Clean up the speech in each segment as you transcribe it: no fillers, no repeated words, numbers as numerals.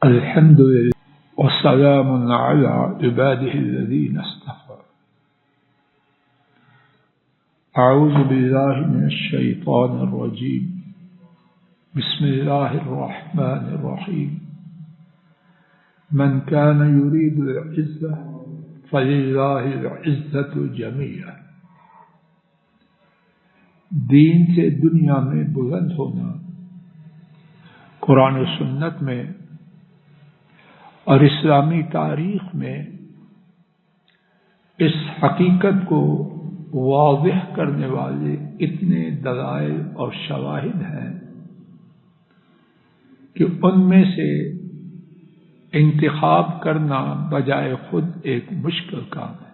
الحمد لله والسلام على عباده الذين اصطفى. أعوذ بالله من الشيطان الرجيم. بسم الله الرحمن الرحيم. من كان يريد العزة فلله العزة جميعا. دین سے دنیا میں بلند ہونا قرآن و سنت میں اور اسلامی تاریخ میں اس حقیقت کو واضح کرنے والے اتنے دلائل اور شواہد ہیں کہ ان میں سے انتخاب کرنا بجائے خود ایک مشکل کام ہے۔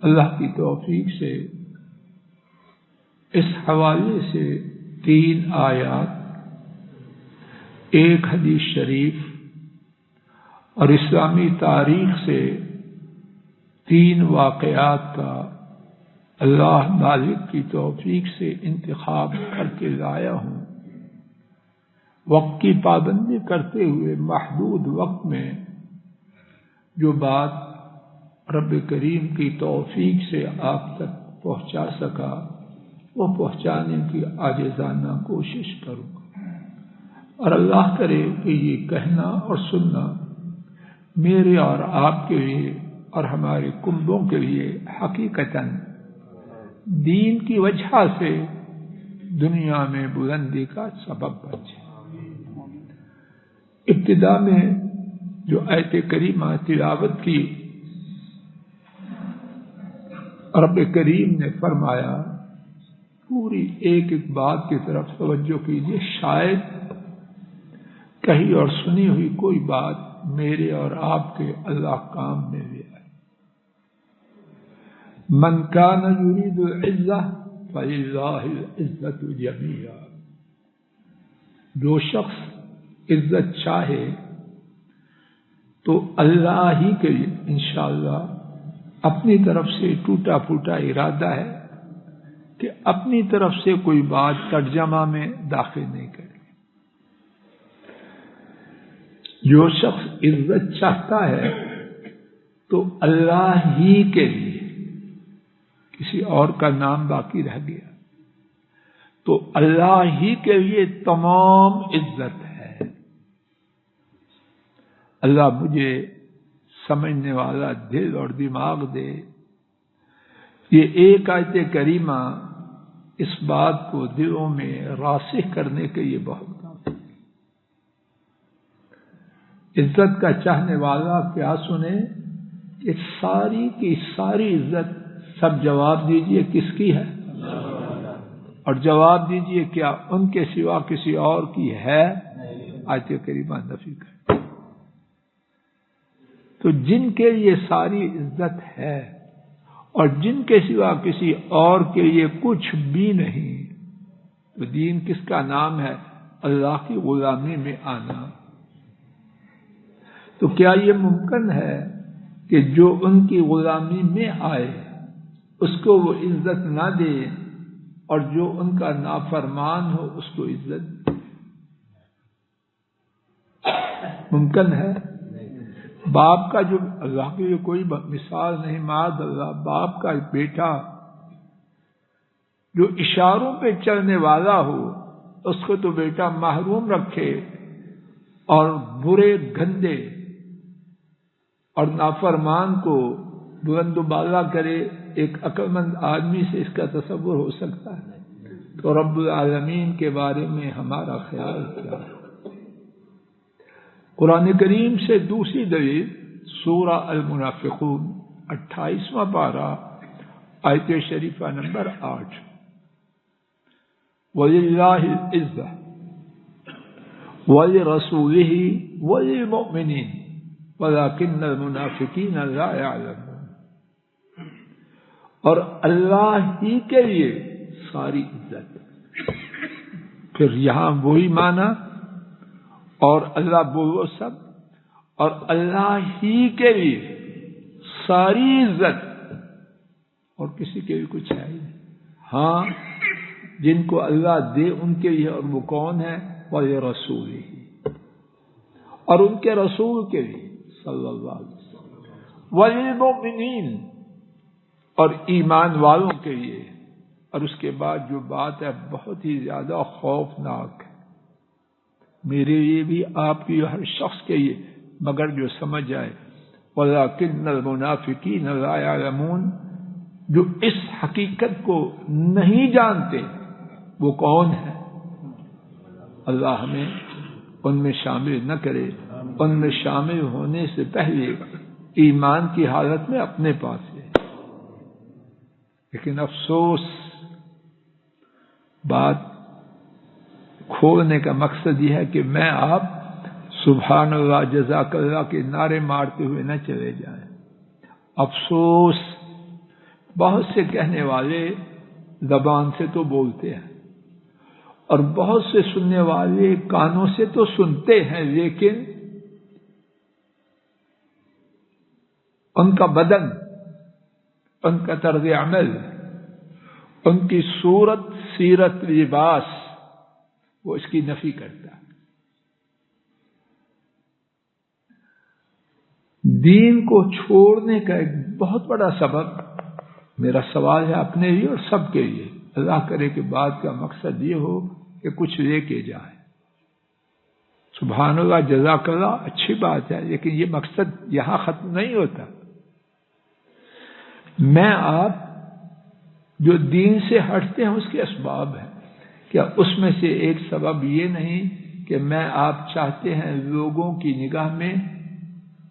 اللہ کی توفیق سے اس حوالے سے 3 آیات، ایک حدیث شریف اور اسلامی تاریخ سے 3 واقعات کا اللہ مالک کی توفیق سے انتخاب کر کے لایا ہوں۔ وقت کی پابندی کرتے ہوئے محدود وقت میں جو بات رب کریم کی توفیق سے آپ تک پہنچا سکا وہ پہنچانے کی عاجزانہ کوشش کروں گا، اور اللہ کرے کہ یہ کہنا اور سننا میرے اور آپ کے لیے اور ہمارے کنبوں کے لیے حقیقتاً دین کی وجہ سے دنیا میں بلندی کا سبب بن جائے۔ ابتدا میں جو آیت کریمہ تلاوت کی، رب کریم نے فرمایا پوری ایک ایک بات کی طرف توجہ کیجیے، شاید کہی اور سنی ہوئی کوئی بات میرے اور آپ کے اللہ کام میں لے آئے۔ من کان یرید العزہ فللہ العزۃ جمیعا۔ جو شخص عزت چاہے تو اللہ ہی کے لیے انشاءاللہ اپنی طرف سے ٹوٹا پھوٹا ارادہ ہے کہ اپنی طرف سے کوئی بات ترجمہ میں داخل نہیں کرے۔ جو شخص عزت چاہتا ہے تو اللہ ہی کے لیے، کسی اور کا نام باقی رہ گیا، تو اللہ ہی کے لیے تمام عزت ہے۔ اللہ مجھے سمجھنے والا دل اور دماغ دے۔ یہ ایک آیت کریمہ اس بات کو دلوں میں راسخ کرنے کے لیے بہت کام۔ عزت کا چاہنے والا کیا سنے کہ ساری کی ساری عزت، سب جواب دیجئے کس کی ہے؟ اور جواب دیجئے کیا ان کے سوا کسی اور کی ہے؟ آیت کریمہ نفی کرے۔ تو جن کے لیے ساری عزت ہے اور جن کے سوا کسی اور کے لیے کچھ بھی نہیں، تو دین کس کا نام ہے؟ اللہ کی غلامی میں آنا۔ تو کیا یہ ممکن ہے کہ جو ان کی غلامی میں آئے اس کو وہ عزت نہ دے اور جو ان کا نافرمان ہو اس کو عزت دے؟ ممکن ہے؟ باپ کا جو، اللہ کے لیے کوئی مثال نہیں، معاذ اللہ، باپ کا بیٹا جو اشاروں پہ چلنے والا ہو اس کو تو بیٹا محروم رکھے اور برے گندے اور نافرمان کو بلند و بالا کرے، ایک عقل مند آدمی سے اس کا تصور ہو سکتا ہے؟ تو رب العالمین کے بارے میں ہمارا خیال کیا ہے؟ قرآن کریم سے دوسری دلیل سورہ المنافقون 28واں پارہ آیت شریفہ نمبر 8۔ وَلِلَّهِ الْعِزَّةُ وَلِرَسُولِهِ وَلِلْمُؤْمِنِينَ وَلَكِنَّ الْمُنَافِقِينَ لَا يَعْلَمُونَ۔ اور اللہ ہی کے لیے ساری عزت۔ پھر یہاں وہی معنی، اور اللہ بولو سب، اور اللہ ہی کے لیے ساری عزت، اور کسی کے لیے کچھ ہے ہی نہیں۔ ہاں، جن کو اللہ دے ان کے لیے، اور وہ کون ہے؟ وَلِرَسُولِهِ، اور ان کے رسول کے لیے صلی اللہ علیہ وسلم، والمؤمنین اور ایمان والوں کے لیے. اور اس کے بعد جو بات ہے بہت ہی زیادہ خوفناک ہے میرے لیے بھی، آپ کی ہر شخص کے لیے، مگر جو سمجھ جائے. وَلَٰكِنَّ الْمُنَافِقِينَ لَا يَعْلَمُونَ، جو اس حقیقت کو نہیں جانتے وہ کون ہے؟ اللہ ہمیں ان میں شامل نہ کرے. ان میں شامل ہونے سے پہلے ایمان کی حالت میں اپنے پاس ہے. لیکن افسوس، بات کھولنے کا مقصد یہ ہے کہ میں آپ سبحان اللہ جزاک اللہ کے نعرے مارتے ہوئے نہ چلے جائیں. افسوس، بہت سے کہنے والے زبان سے تو بولتے ہیں اور بہت سے سننے والے کانوں سے تو سنتے ہیں، لیکن ان کا بدن، ان کا طرز عمل، ان کی صورت، سیرت، لباس وہ اس کی نفی کرتا ہے. دین کو چھوڑنے کا ایک بہت بڑا سبب، میرا سوال ہے اپنے لیے اور سب کے لیے، اللہ کرے کہ بات کا مقصد یہ ہو کہ کچھ لے کے جائے. سبحان اللہ جزاک اللہ اچھی بات ہے، لیکن یہ مقصد یہاں ختم نہیں ہوتا. میں آپ جو دین سے ہٹتے ہیں اس کے اسباب ہیں، کیا اس میں سے ایک سبب یہ نہیں کہ میں آپ چاہتے ہیں لوگوں کی نگاہ میں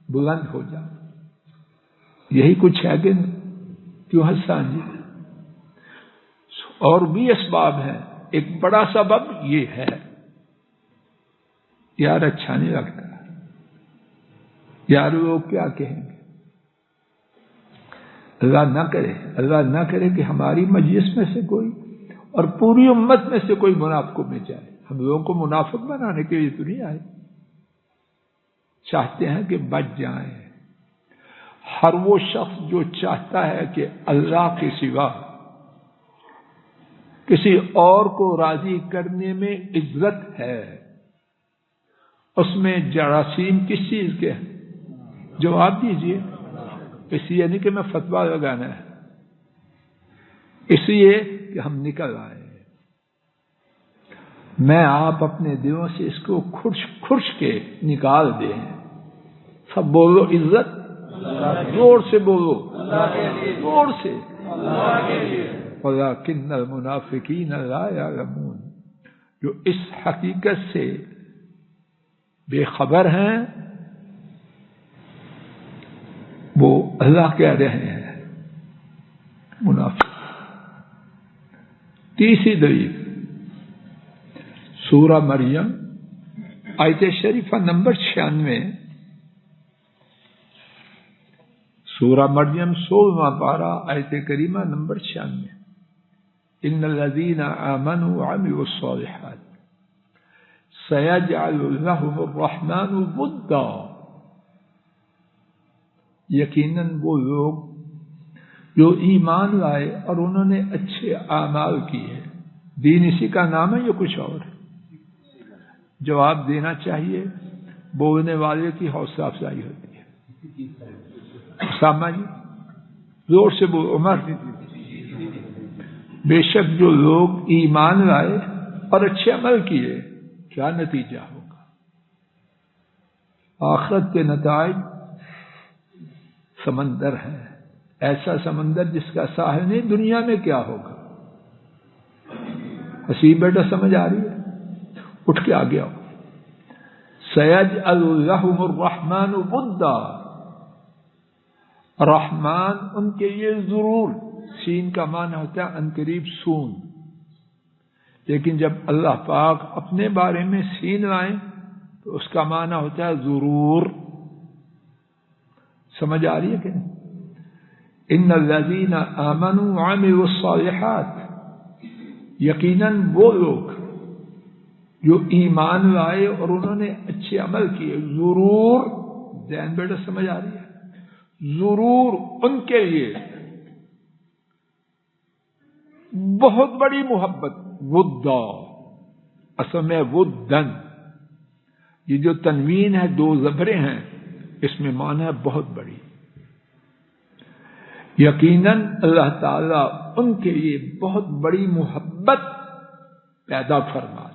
بلند ہو جائے؟ یہی کچھ ہے کہ کیوں حسان جی؟ اور بھی اسباب ہیں. ایک بڑا سبب یہ ہے، یار اچھا نہیں لگتا، یار لوگ کیا کہیں گے. اللہ نہ کرے کہ ہماری مجلس میں سے کوئی اور پوری امت میں سے کوئی منافقوں میں جائے. ہم لوگوں کو منافق بنانے کے لیے تو نہیں آئے، چاہتے ہیں کہ بچ جائیں. ہر وہ شخص جو چاہتا ہے کہ اللہ کے سوا کسی اور کو راضی کرنے میں عزت ہے، اس میں جراثیم کس چیز کے ہیں؟ جواب دیجئے. اس لیے نہیں کہ میں فتویٰ لگانا ہے، اس لیے کہ ہم نکل آئے. میں آپ اپنے دلوں سے اس کو کھرش کے نکال دیں. سب بولو عزت، زور سے بولو، زور سے. وَلَٰكِنَّ الْمُنَافِقِينَ لَا يَعْلَمُونَ، جو اس حقیقت سے بے خبر ہیں وہ اللہ کہہ رہے ہیں منافق. تیسری دلیل سورہ مریم آیت شریفہ نمبر 96، سورہ مریم 16واں پارہ آیت کریمہ نمبر 96. ان الذین آمنوا وعملوا الصالحات سیجعل لهم الرحمن ودا، یقیناً وہ لوگ جو ایمان لائے اور انہوں نے اچھے اعمال کیے. دین اسی کا نام ہے یا کچھ اور ہے؟ جواب دینا چاہیے، بولنے والے کی حوصلہ افزائی ہوتی ہے. اسامہ جی زور سے بولو. عمر، بے شک جو لوگ ایمان لائے اور اچھے عمل کیے کیا نتیجہ ہوگا؟ آخرت کے نتائج سمندر ہے، ایسا سمندر جس کا ساحل نہیں. دنیا میں کیا ہوگا؟ حسین بیٹا سمجھ آ رہی ہے؟ اٹھ کے آگے آؤ. سیجعل لهم الرحمن ودا، رحمان ان کے لیے ضرور، سین کا معنی ہوتا ہے عنقریب سون، لیکن جب اللہ پاک اپنے بارے میں سین لائیں تو اس کا معنی ہوتا ہے ضرور. سمجھ آ رہی ہے کہ نہیں؟ ان الذین آمنوا وعملوا الصالحات، یقیناً وہ لوگ جو ایمان لائے اور انہوں نے اچھے عمل کیے، ضرور، ذہن بیٹا سمجھ آ رہی ہے، ضرور ان کے لیے بہت بڑی محبت، ودا اصل میں ودن، یہ جو تنوین ہے دو زبریں ہیں، اس میں معنی ہے بہت بڑی. یقیناً اللہ تعالیٰ ان کے لیے بہت بڑی محبت پیدا فرما دے.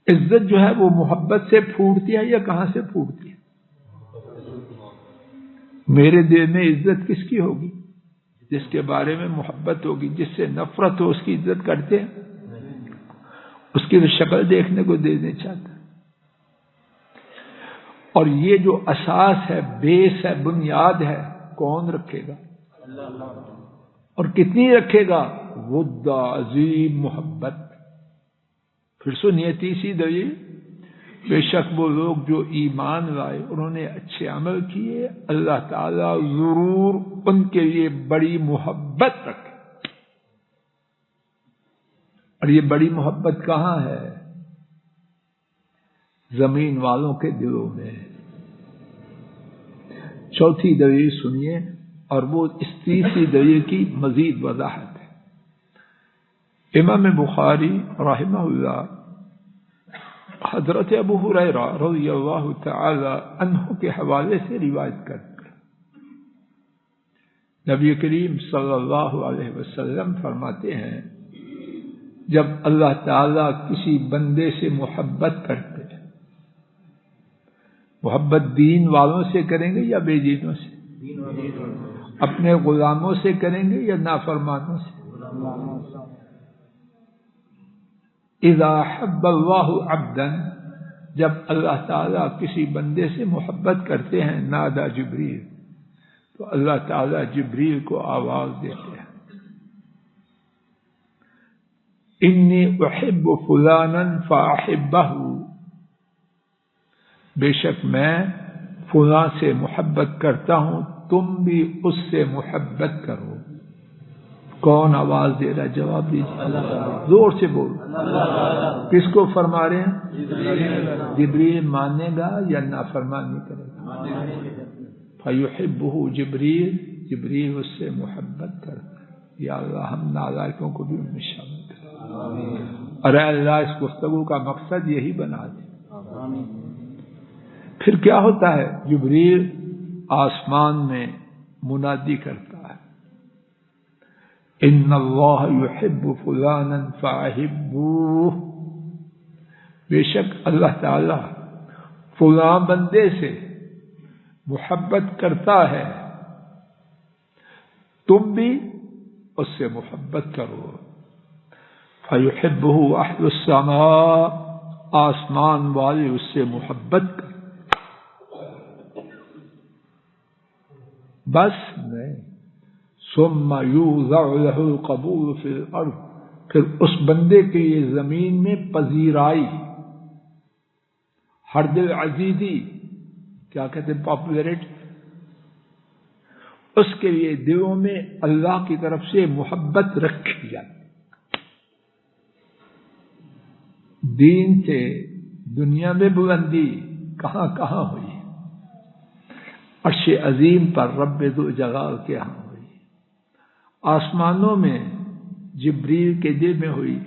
عزت جو ہے وہ محبت سے پھوٹتی ہے یا کہاں سے پھوٹتی ہے؟ میرے دل میں عزت کس کی ہوگی؟ جس کے بارے میں محبت ہوگی. جس سے نفرت ہو اس کی عزت کرتے ہیں؟ اس کی شکل دیکھنے کو دے نہیں چاہتا. اور یہ جو اساس ہے، بیس ہے، بنیاد ہے، کون رکھے گا؟ اور کتنی رکھے گا؟ ود عظیم محبت. پھر سنیے تیسری دلیل، بے شک وہ لوگ جو ایمان لائے، انہوں نے اچھے عمل کیے، اللہ تعالیٰ ضرور ان کے لیے بڑی محبت رکھے. اور یہ بڑی محبت کہاں ہے؟ زمین والوں کے دلوں میں. چوتھی دلیل سنیے، اور وہ اس تیسری دلیل کی مزید وضاحت ہے. امام بخاری رحمہ اللہ حضرت ابو ہریرہ رضی اللہ تعالی عنہ کے حوالے سے روایت کرتے ہیں. نبی کریم صلی اللہ علیہ وسلم فرماتے ہیں، جب اللہ تعالیٰ کسی بندے سے محبت کرتے ہیں، محبت دین والوں سے کریں گے یا بے دینوں سے؟ اپنے غلاموں سے کریں گے یا نافرمانوں سے؟ اذا حب اللہ عبدا، جب اللہ تعالیٰ کسی بندے سے محبت کرتے ہیں، نادا جبریل، تو اللہ تعالیٰ جبریل کو آواز دیتے ہیں، انی احب فلانا فاحبہ، بے شک میں فلاں سے محبت کرتا ہوں، تم بھی اس سے محبت کرو. کون آواز دے رہا ہے؟ جواب دیجیے، زور سے بولو. کس کو فرما رہے ہیں؟ جبریل مانے گا یا نافرمانی کرے گا؟ فیحبہ جبریل، جبریل اس سے محبت کرتا ہے. یا اللہ ہم نالائقوں کو بھی ان میں شامل کر. اور اے اللہ اس گفتگو کا مقصد یہی بنا دے. پھر کیا ہوتا ہے؟ جبریل آسمان میں منادی کرتا ہے، ان اللہ یحب فلانا فاحبوہ، بے شک اللہ تعالی فلاں بندے سے محبت کرتا ہے، تم بھی اس سے محبت کرو. فیحبہ اہل السماء، آسمان والے اس سے محبت کرو. بس نہیں، ثم یوضع له القبول فی الارض، پھر اس بندے کے لیے زمین میں پذیرائی، حرد العزیزی، کیا کہتے ہیں، پاپولیرٹی، اس کے لیے دلوں میں اللہ کی طرف سے محبت رکھی جاتی. دین سے دنیا میں بلندی کہاں کہاں ہوئی؟ عرش عظیم پر رب ذوالجلال کے ہاں ہوئی. آسمانوں میں جبریل کے دل میں ہوئی،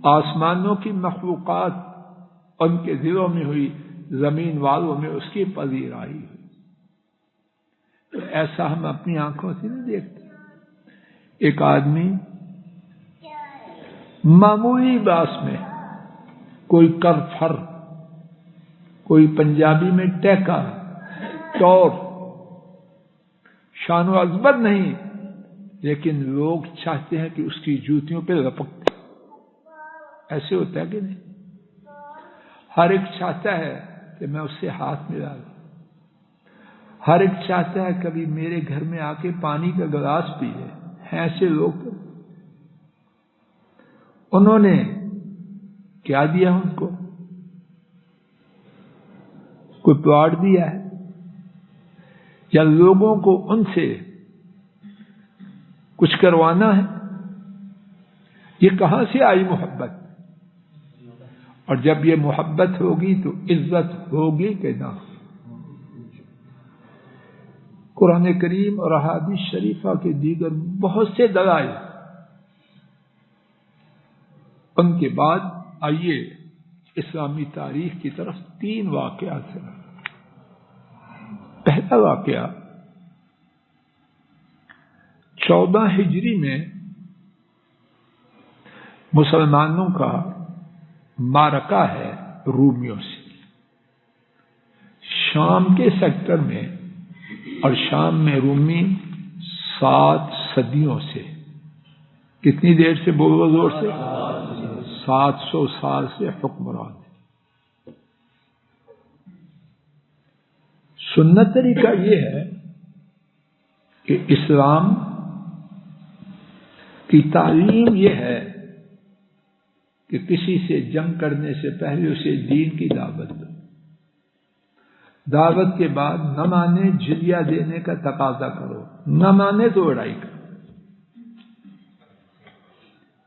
آسمانوں کی مخلوقات ان کے دلوں میں ہوئی، زمین والوں میں اس کی پذیرائی ہوئی. تو ایسا ہم اپنی آنکھوں سے نہیں دیکھتے. ایک آدمی معمولی باس میں کوئی کر فر، کوئی پنجابی میں ٹیکا، ٹور، شان و عظمت نہیں، لیکن لوگ چاہتے ہیں کہ اس کی جوتیوں پہ لپکتے. ایسے ہوتا ہے کہ نہیں؟ ہر ایک چاہتا ہے کہ میں اس سے ہاتھ ملا لوں. ہر ایک چاہتا ہے کبھی میرے گھر میں آ کے پانی کا گلاس پی لے. ہیں ایسے لوگ. انہوں نے کیا دیا ان کو؟ کوئی پلاٹ دیا ہے یا لوگوں کو ان سے کچھ کروانا ہے؟ یہ کہاں سے آئی محبت؟ اور جب یہ محبت ہوگی تو عزت ہوگی کہ نہ؟ قرآن کریم اور احادیث شریفہ کے دیگر بہت سے دلائل ان کے بعد آئیے اسلامی تاریخ کی طرف 3 واقعات سے۔ پہلا واقعہ 14 ہجری میں مسلمانوں کا معرکہ ہے رومیوں سے، شام کے سیکٹر میں، اور شام میں رومی 7 صدیوں سے، کتنی دیر سے بولو زور سے، 700 سال سے حکمران ہے۔ سنت طریقہ یہ ہے کہ اسلام کی تعلیم یہ ہے کہ کسی سے جنگ کرنے سے پہلے اسے دین کی دعوت دو، دعوت کے بعد نہ مانے جزیہ دینے کا تقاضا کرو، نہ مانے تو لڑائی کرو۔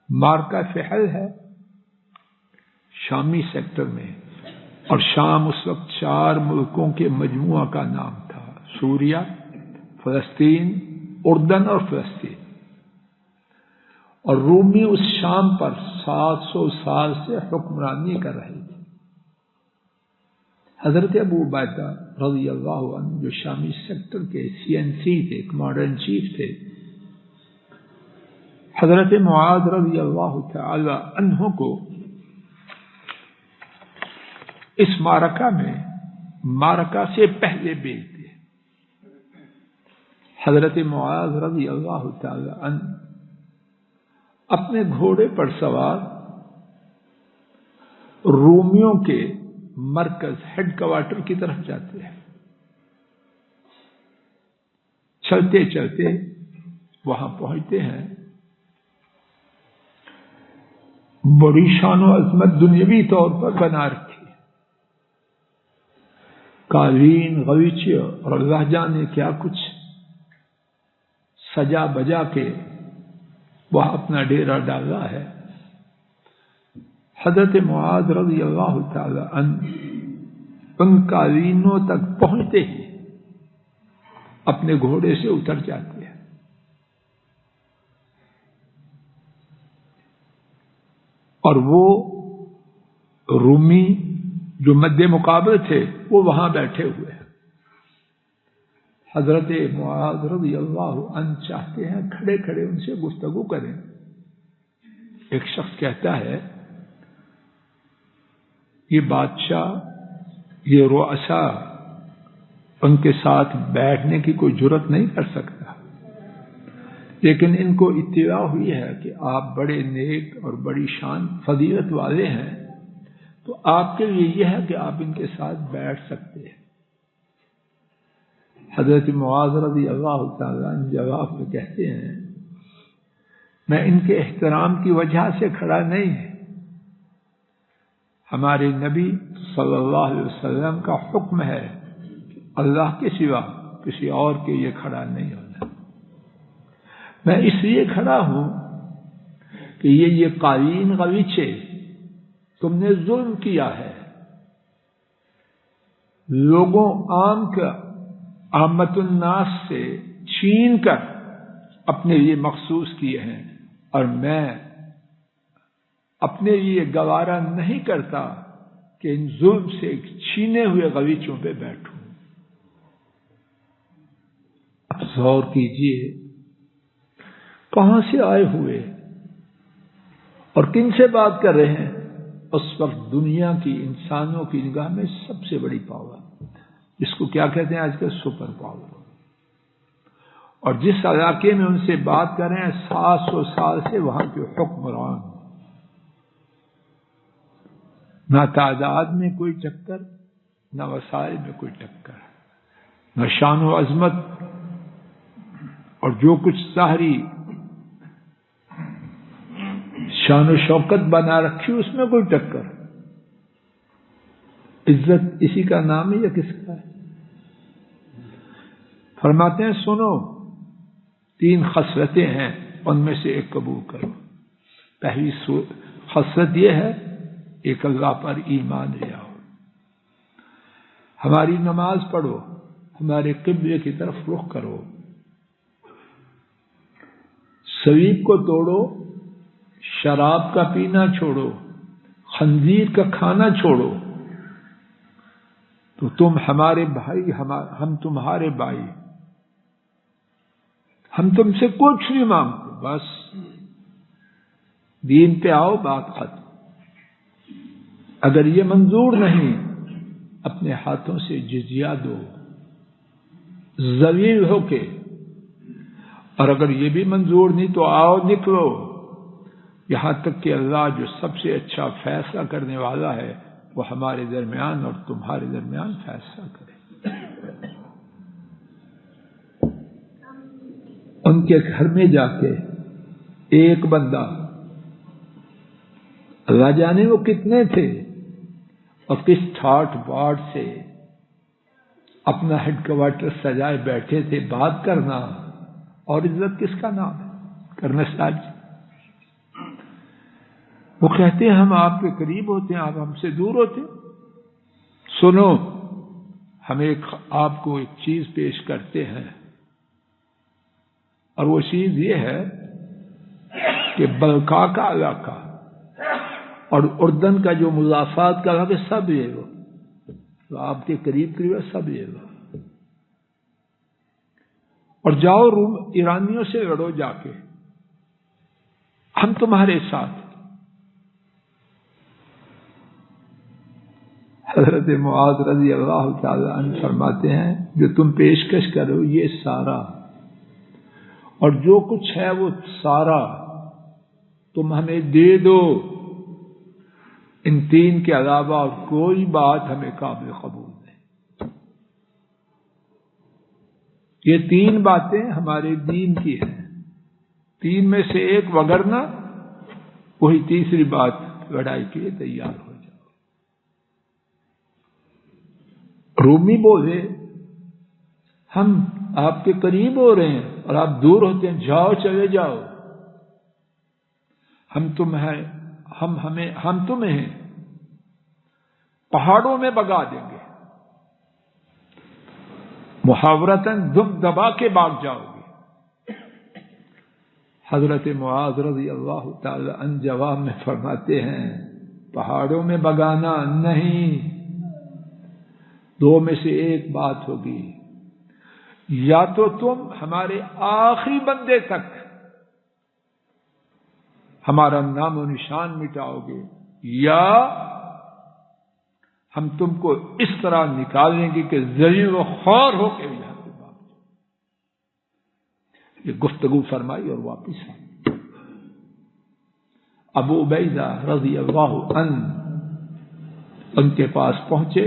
مارکا فحل ہے شامی سیکٹر میں، اور شام اس وقت 4 ملکوں کے مجموعہ کا نام تھا، سوریہ، فلسطین، اردن اور فلسطین، اور رومی اس شام پر 700 سال سے حکمرانی کر رہے تھے۔ حضرت ابو عبیدہ رضی اللہ عنہ جو شامی سیکٹر کے CNC تھے، کمانڈر ان چیف تھے، حضرت معاذ رضی اللہ تعالی عنہ کو اس معرکہ سے پہلے بھیج دے۔ حضرت معاذ رضی اللہ تعالی عنہ اپنے گھوڑے پر سوار رومیوں کے مرکز ہیڈ کوارٹر کی طرف جاتے ہیں۔ چلتے چلتے وہاں پہنچتے ہیں، بڑی شان و عظمت دنیاوی طور پر بنا رکھی، قالین، غویچے اور اللہ جانے کیا کچھ سجا بجا کے وہاں اپنا ڈیرا ڈالا ہے۔ حضرت معاذ رضی اللہ تعالی عنہ ان قالینوں تک پہنچتے ہی اپنے گھوڑے سے اتر جاتے ہیں، اور وہ رومی جو مد مقابل تھے وہ وہاں بیٹھے ہوئے ہیں۔ حضرت معاذ رضی اللہ عنہ چاہتے ہیں کھڑے کھڑے ان سے گفتگو کریں۔ ایک شخص کہتا ہے، یہ بادشاہ، یہ رؤسا ان کے ساتھ بیٹھنے کی کوئی جرت نہیں کر سکتا، لیکن ان کو اطلاع ہوئی ہے کہ آپ بڑے نیک اور بڑی شان فضیلت والے ہیں، تو آپ کے لیے یہ ہے کہ آپ ان کے ساتھ بیٹھ سکتے ہیں۔ حضرت معاذ رضی اللہ تعالیٰ عنہ جواب میں کہتے ہیں، میں ان کے احترام کی وجہ سے کھڑا نہیں ہے، ہمارے نبی صلی اللہ علیہ وسلم کا حکم ہے کہ اللہ کے سوا کسی اور کے یہ کھڑا نہیں ہونا۔ میں اس لیے کھڑا ہوں کہ یہ قالین غویچے تم نے ظلم کیا ہے، لوگوں عام کا عامت الناس سے چھین کر اپنے لیے مخصوص کیے ہیں، اور میں اپنے لیے گوارا نہیں کرتا کہ ان ظلم سے چھینے ہوئے غویچوں پہ بیٹھوں۔ اب غور کیجئے کہاں سے آئے ہوئے اور کن سے بات کر رہے ہیں؟ اس وقت دنیا کی انسانوں کی نگاہ میں سب سے بڑی پاور، جس کو کیا کہتے ہیں آج کل سپر پاور، اور جس علاقے میں ان سے بات کر رہے ہیں 700 سال سے وہاں کے حکمران، نہ تعداد میں کوئی ٹکر، نہ وسائل میں کوئی ٹکر، نہ شان و عظمت اور جو کچھ ظاہری شان و شوکت بنا رکھی اس میں کوئی ٹکر۔ عزت اسی کا نام ہے یا کس کا ہے؟ فرماتے ہیں سنو، 3 خصلتیں ہیں، ان میں سے ایک قبول کرو۔ پہلی خصلت یہ ہے ایک اللہ پر ایمان لے آؤ، ہماری نماز پڑھو، ہمارے قبلے کی طرف رخ کرو، صلیب کو توڑو، شراب کا پینا چھوڑو، خنزیر کا کھانا چھوڑو، تو تم ہمارے بھائی، ہم تمہارے بھائی، ہم تم سے کچھ نہیں مانگتے، بس دین پہ آؤ، بات ختم۔ اگر یہ منظور نہیں، اپنے ہاتھوں سے جزیہ دو ذلیل ہو کے، اور اگر یہ بھی منظور نہیں تو آؤ نکلو، یہاں تک کہ اللہ جو سب سے اچھا فیصلہ کرنے والا ہے وہ ہمارے درمیان اور تمہارے درمیان فیصلہ کرے۔ ان کے گھر میں جا کے ایک بندہ، اللہ جانے وہ کتنے تھے اور کس ٹھاٹ باٹ سے اپنا ہیڈ کوارٹر سجائے بیٹھے تھے، بات کرنا اور عزت کس کا نام ہے؟ کرنا ساج۔ وہ کہتے ہیں ہم آپ کے قریب ہوتے ہیں، آپ ہم سے دور ہوتے ہیں۔ سنو، ہم آپ کو ایک چیز پیش کرتے ہیں، اور وہ چیز یہ ہے کہ بلقا کا علاقہ اور اردن کا جو مضافات کا علاقہ سب یہ وہ تو آپ کے قریب قریب سب یہ وہ، اور جاؤ روم ایرانیوں سے لڑو جا کے، ہم تمہارے ساتھ۔ حضرت معاذ رضی اللہ تعالی عنہ فرماتے ہیں جو تم پیشکش کرو یہ سارا اور جو کچھ ہے وہ سارا تم ہمیں دے دو، ان تین کے علاوہ اور کوئی بات ہمیں قابل قبول نہیں۔ یہ تین باتیں ہمارے دین کی ہیں، تین میں سے ایک وگرنا وہی تیسری بات لڑائی کے لیے تیار ہو جائے۔ رومی بولے ہم آپ کے قریب ہو رہے ہیں اور آپ دور ہوتے ہیں، جاؤ چلے جاؤ، ہم تمہیں پہاڑوں میں بگا دیں گے، محاورتاً دم دبا کے بھاگ جاؤ گے۔ حضرت معاذ رضی اللہ تعالی عنہ جواب میں فرماتے ہیں پہاڑوں میں بگانا نہیں، دو میں سے ایک بات ہوگی، یا تو تم ہمارے آخری بندے تک ہمارا نام و نشان مٹاؤ گے، یا ہم تم کو اس طرح نکالیں گے کہ ذلیل و خوار ہو کے یہاں سے بھاگ جاؤ۔ یہ گفتگو فرمائی اور واپس آئی۔ ابو عبیدہ رضی اللہ عنہ ان کے پاس پہنچے،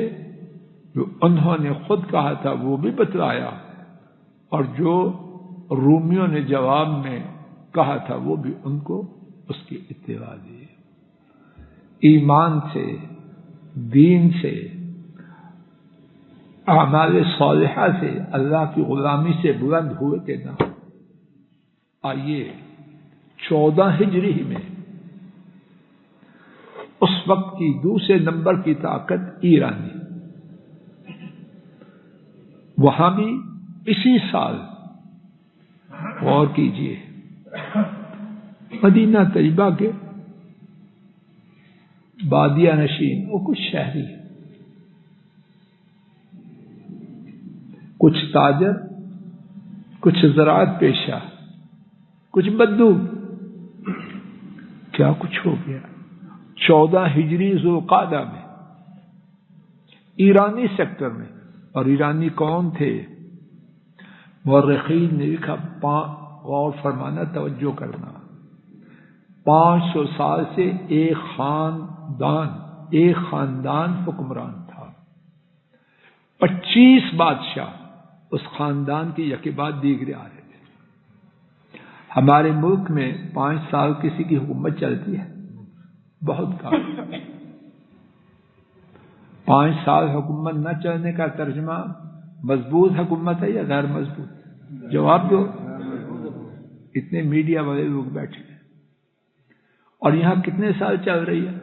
جو انہوں نے خود کہا تھا وہ بھی بتلایا، اور جو رومیوں نے جواب میں کہا تھا وہ بھی ان کو اس کی اطلاع دی۔ ایمان سے، دین سے، اعمال صالحہ سے، اللہ کی غلامی سے بلند ہوئے کہ نہ۔ آئیے 14 ہجری میں اس وقت کی دوسرے نمبر کی طاقت ایرانی، وہاں بھی اسی سال، غور کیجئے، مدینہ طیبہ کے بادیہ نشین، وہ کچھ شہری، کچھ تاجر، کچھ زراعت پیشہ، کچھ بدو، کیا کچھ ہو گیا 14 ہجری ذوالقعدہ میں ایرانی سیکٹر میں۔ اور ایرانی کون تھے؟ مورخین نے لکھا، غور فرمانا، توجہ کرنا، 500 سال سے ایک خاندان حکمران تھا، 25 بادشاہ اس خاندان کے یکے بعد دیگرے آ رہے تھے۔ ہمارے ملک میں 5 سال کسی کی حکومت چلتی ہے، بہت کم۔ 5 سال حکومت نہ چلنے کا ترجمہ مضبوط حکومت ہے یا غیر مضبوط؟ جواب دو۔ اتنے میڈیا والے لوگ بیٹھے ہیں، اور یہاں کتنے سال چل رہی ہے؟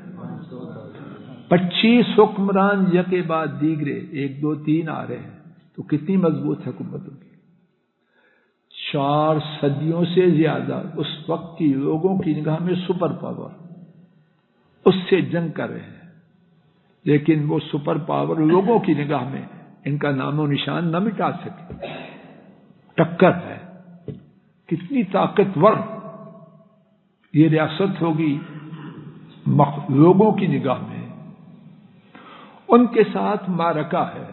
25 حکمران یکے بعد دیگرے، 1 2 3 آ رہے ہیں، تو کتنی مضبوط حکومت ہوگی؟ 4 صدیوں سے زیادہ اس وقت کی لوگوں کی نگاہ میں سپر پاور، اس سے جنگ کر رہے ہیں، لیکن وہ سپر پاور لوگوں کی نگاہ میں ان کا نام و نشان نہ مٹا سکے۔ ٹکر ہے، کتنی طاقتور یہ ریاست ہوگی لوگوں کی نگاہ میں۔ ان کے ساتھ معرکہ ہے،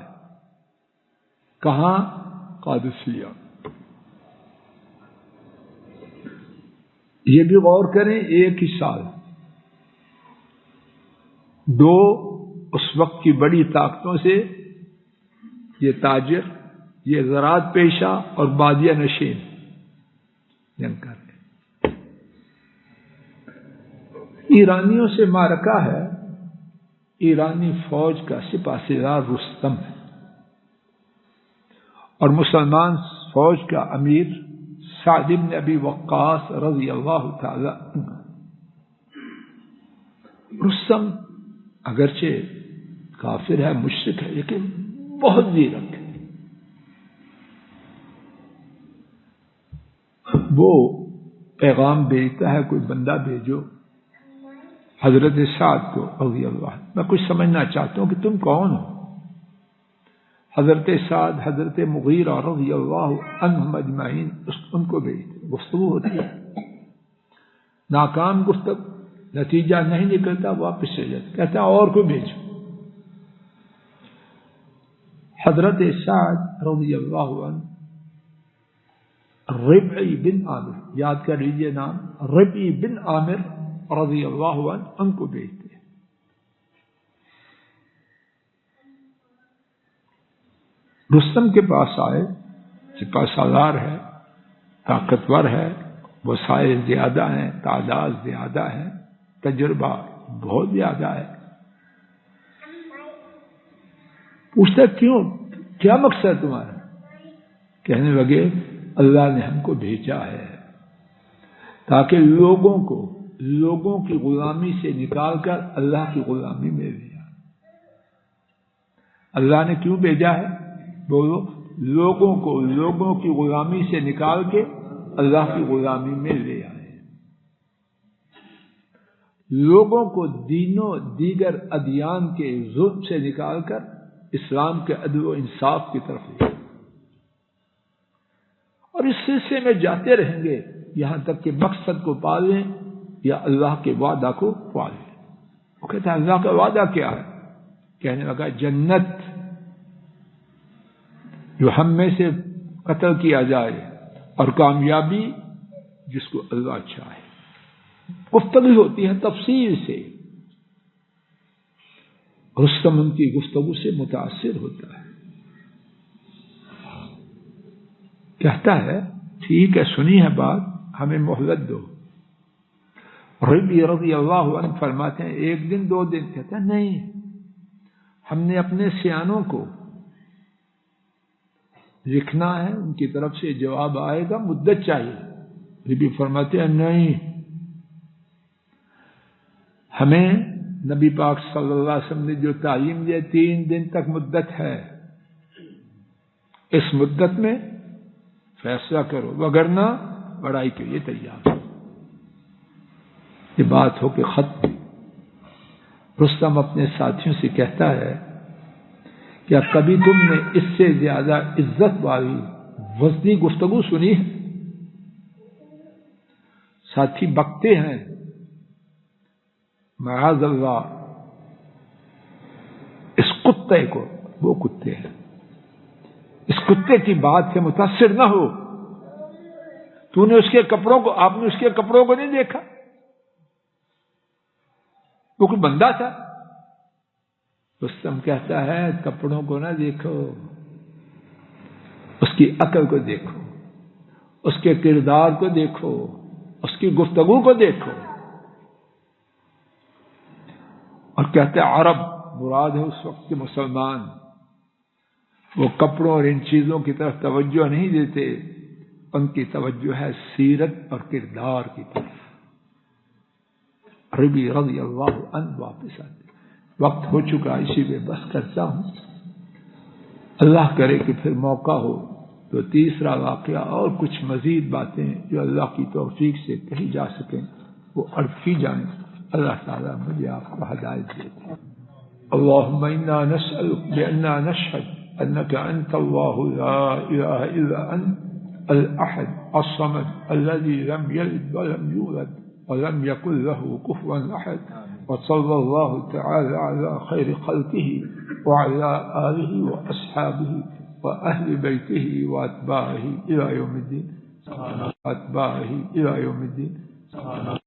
کہاں؟ قادسیہ۔ یہ بھی غور کریں، ایک ہی سال 2 اس وقت کی بڑی طاقتوں سے یہ تاجر، یہ زراعت پیشہ اور بادیہ نشین جنگ کر رہے ہیں۔ ایرانیوں سے معرکہ ہے، ایرانی فوج کا سپہ سالار رستم ہے، اور مسلمان فوج کا امیر سعد بن ابی وقاص رضی اللہ تعالی عنہ۔ رستم اگرچہ کافر ہے، مشرک ہے، لیکن بہت زیرک ہے۔ وہ پیغام بھیجتا ہے، کوئی بندہ بھیجو حضرت سعد کو رضی اللہ عنہ، میں کچھ سمجھنا چاہتا ہوں کہ تم کون ہو۔ حضرت سعد حضرت مغیرہ رضی اللہ عنہم اجمعین ان کو بھیجتے، گفتگو ہوتی ہے، ناکام گفتگو، نتیجہ نہیں نکلتا، واپس چلے جاتے، کہتا اور کو بھیجو۔ حضرت سعد رضی اللہ عنہ ربعی بن عامر، یاد کر لیجئے نام، ربعی بن عامر رضی اللہ عنہ ان کو بھیجتے ہیں۔ رستم کے پاس آئے، سپہ سالار ہے، طاقتور ہے، وسائل زیادہ ہیں، تعداد زیادہ ہے، تجربہ بہت زیادہ ہے۔ پوچھتا کیوں، کیا مقصد تمہارا؟ کہنے لگے اللہ نے ہم کو بھیجا ہے تاکہ لوگوں کی غلامی سے نکال کر اللہ کی غلامی میں لے آئے۔ اللہ نے کیوں بھیجا ہے؟ بولو، لوگوں کی غلامی سے نکال کے اللہ کی غلامی میں لے آئے، لوگوں کو دیگر ادیان کے ظلم سے نکال کر اسلام کے عدل و انصاف کی طرف لے آئے، اور اس سلسلے میں جاتے رہیں گے یہاں تک کہ مقصد کو پا لیں یا اللہ کے وعدہ کو پا لیں۔ وہ کہتا ہے اللہ کا وعدہ کیا ہے؟ کہنے لگا جنت، جو ہم میں سے قتل کیا جائے، اور کامیابی جس کو اللہ چاہے۔ گفتگو ہوتی ہے تفصیل سے، رستم ان کی گفتگو سے متاثر ہوتا ہے، کہتا ہے ٹھیک ہے، سنی ہے بات، ہمیں مہلت دو۔ ربی رضی اللہ عنہ فرماتے ہیں 1 دن 2 دن، کہتا ہے نہیں، ہم نے اپنے سیانوں کو لکھنا ہے، ان کی طرف سے جواب آئے گا، مدت چاہیے۔ ربی فرماتے ہیں نہیں، ہمیں نبی پاک صلی اللہ علیہ وسلم نے جو تعلیم دی 3 دن تک مدت ہے، اس مدت میں فیصلہ کرو، وگرنہ لڑائی کے لیے تیار۔ یہ بات ہو کہ ختم۔ رستم اپنے ساتھیوں سے کہتا ہے کیا کبھی تم نے اس سے زیادہ عزت والی وزنی گفتگو سنی ہے؟ ساتھی بکتے ہیں، معاذ اللہ، اس کتے کو، وہ کتے ہیں، اس کتے کی بات سے متاثر نہ ہو۔ تو نے اس کے کپڑوں کو، آپ نے اس کے کپڑوں کو نہیں دیکھا؟ وہ کوئی بندہ تھا؟ رستم کہتا ہے کپڑوں کو نہ دیکھو، اس کی عقل کو دیکھو، اس کے کردار کو دیکھو، اس کی گفتگو کو دیکھو۔ اور کہتے ہیں عرب، مراد ہے اس وقت کے مسلمان، وہ کپڑوں اور ان چیزوں کی طرف توجہ نہیں دیتے، ان کی توجہ ہے سیرت اور کردار کی طرف۔ ربی رضی اللہ عنہ واپس آتے، وقت ہو چکا، اسی پہ بس کرتا ہوں، اللہ کرے کہ پھر موقع ہو تو تیسرا واقعہ اور کچھ مزید باتیں جو اللہ کی توفیق سے کہی جا سکیں وہ عرض کی جائیں. اللہ تعالیٰ مجھے آپ کو ہدایت دے. اللهم إنا نسألك بأننا نشهد أنك أنت الله لا إله إلا أنت الأحد الصمد الذي لم يلد ولم يولد ولم يكن له كفوا أحد. وصلى الله تعالى على خير خلقه وعلى آله وأصحابه وأهل بيته وأتباعه إلى يوم الدين.